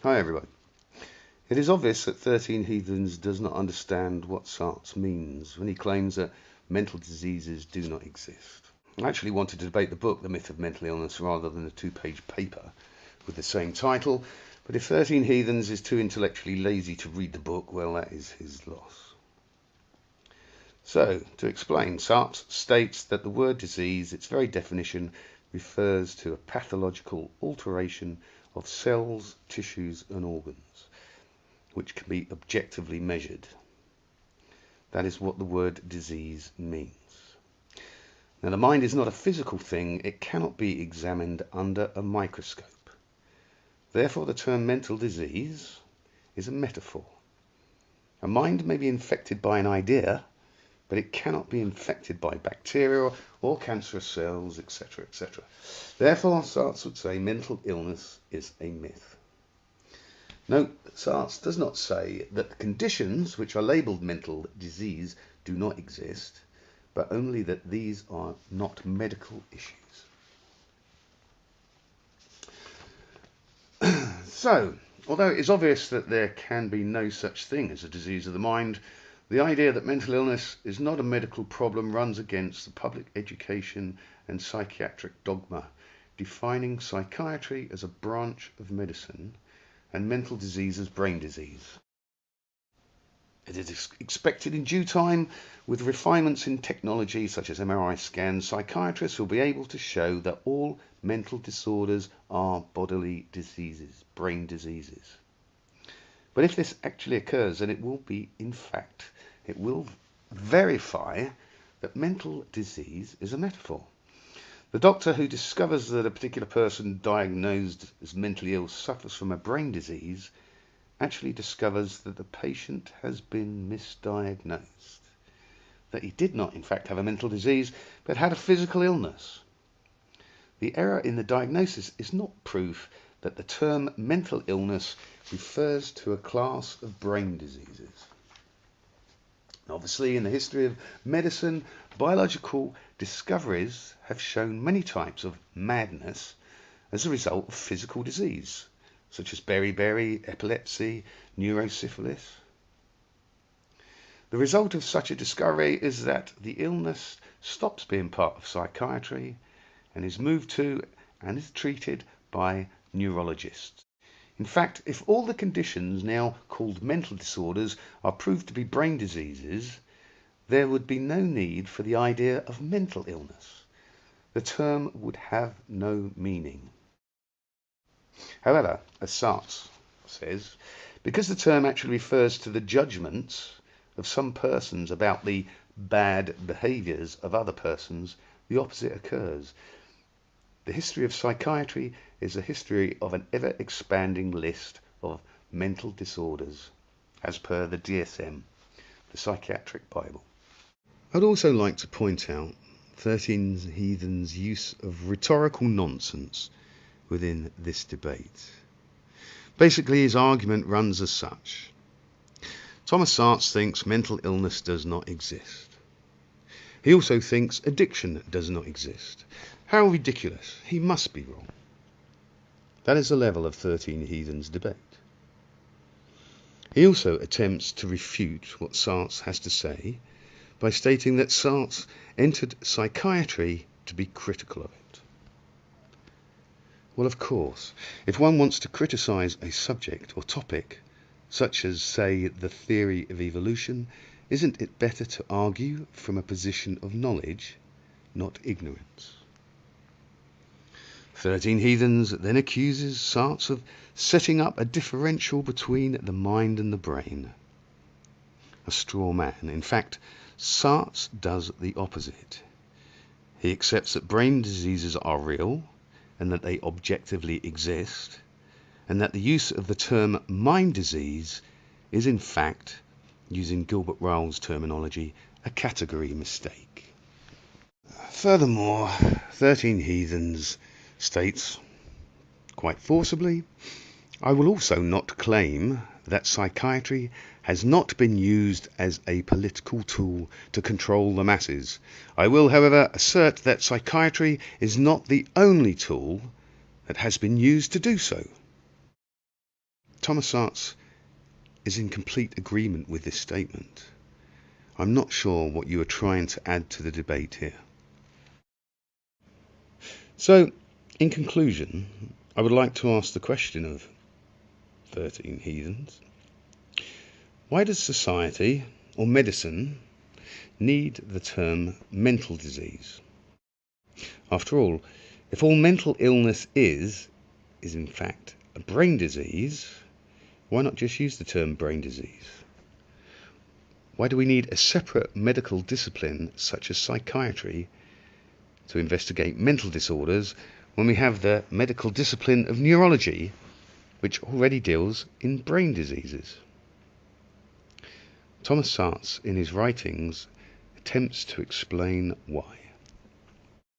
Hi everybody. It is obvious that 13Heathens does not understand what Szasz means when he claims that mental diseases do not exist. I actually wanted to debate the book, The Myth of Mental Illness, rather than a 2-page paper with the same title, but if 13Heathens is too intellectually lazy to read the book, well, that is his loss. So, to explain, Szasz states that the word disease, its very definition, refers to a pathological alteration of cells, tissues and organs, which can be objectively measured. That is what the word disease means. Now, the mind is not a physical thing. It cannot be examined under a microscope. Therefore, the term mental disease is a metaphor. A mind may be infected by an idea, but it cannot be infected by bacteria or cancerous cells, etc., etc. Therefore, Szasz would say mental illness is a myth. Note, Szasz does not say that the conditions which are labelled mental disease do not exist, but only that these are not medical issues. So, although it is obvious that there can be no such thing as a disease of the mind, the idea that mental illness is not a medical problem runs against the public education and psychiatric dogma, defining psychiatry as a branch of medicine and mental disease as brain disease. It is expected in due time, with refinements in technology such as MRI scans, psychiatrists will be able to show that all mental disorders are bodily diseases, brain diseases. But if this actually occurs, then it will be, in fact, it will verify that mental disease is a metaphor. The doctor who discovers that a particular person diagnosed as mentally ill suffers from a brain disease actually discovers that the patient has been misdiagnosed, that he did not in fact have a mental disease but had a physical illness. The error in the diagnosis is not proof that the term mental illness refers to a class of brain diseases. Obviously, in the history of medicine, biological discoveries have shown many types of madness as a result of physical disease, such as beriberi, epilepsy, neurosyphilis. The result of such a discovery is that the illness stops being part of psychiatry and is moved to and is treated by neurologists. In fact, if all the conditions now called mental disorders are proved to be brain diseases, there would be no need for the idea of mental illness. The term would have no meaning. However, as Szasz says, because the term actually refers to the judgments of some persons about the bad behaviours of other persons, the opposite occurs. The history of psychiatry is a history of an ever-expanding list of mental disorders, as per the DSM, the Psychiatric Bible. I'd also like to point out 13Heathens' use of rhetorical nonsense within this debate. Basically, his argument runs as such. Thomas Szasz thinks mental illness does not exist. He also thinks addiction does not exist. How ridiculous. He must be wrong. That is the level of 13Heathens' debate. He also attempts to refute what Szasz has to say by stating that Szasz entered psychiatry to be critical of it. Well, of course, if one wants to criticize a subject or topic, such as, say, the theory of evolution, isn't it better to argue from a position of knowledge, not ignorance? 13Heathens then accuses Szasz of setting up a differential between the mind and the brain. A straw man. In fact, Szasz does the opposite. He accepts that brain diseases are real and that they objectively exist, and that the use of the term mind disease is in fact, using Gilbert Ryle's terminology, a category mistake. Furthermore, 13Heathens states, quite forcibly, I will also not claim that psychiatry has not been used as a political tool to control the masses. I will, however, assert that psychiatry is not the only tool that has been used to do so. Thomas Szasz is in complete agreement with this statement. I'm not sure what you are trying to add to the debate here. So, in conclusion, I would like to ask the question of 13 Heathens. Why does society, or medicine, need the term mental disease? After all, if all mental illness is in fact a brain disease, why not just use the term brain disease? Why do we need a separate medical discipline such as psychiatry to investigate mental disorders when we have the medical discipline of neurology, which already deals in brain diseases? Thomas Szasz, in his writings, attempts to explain why.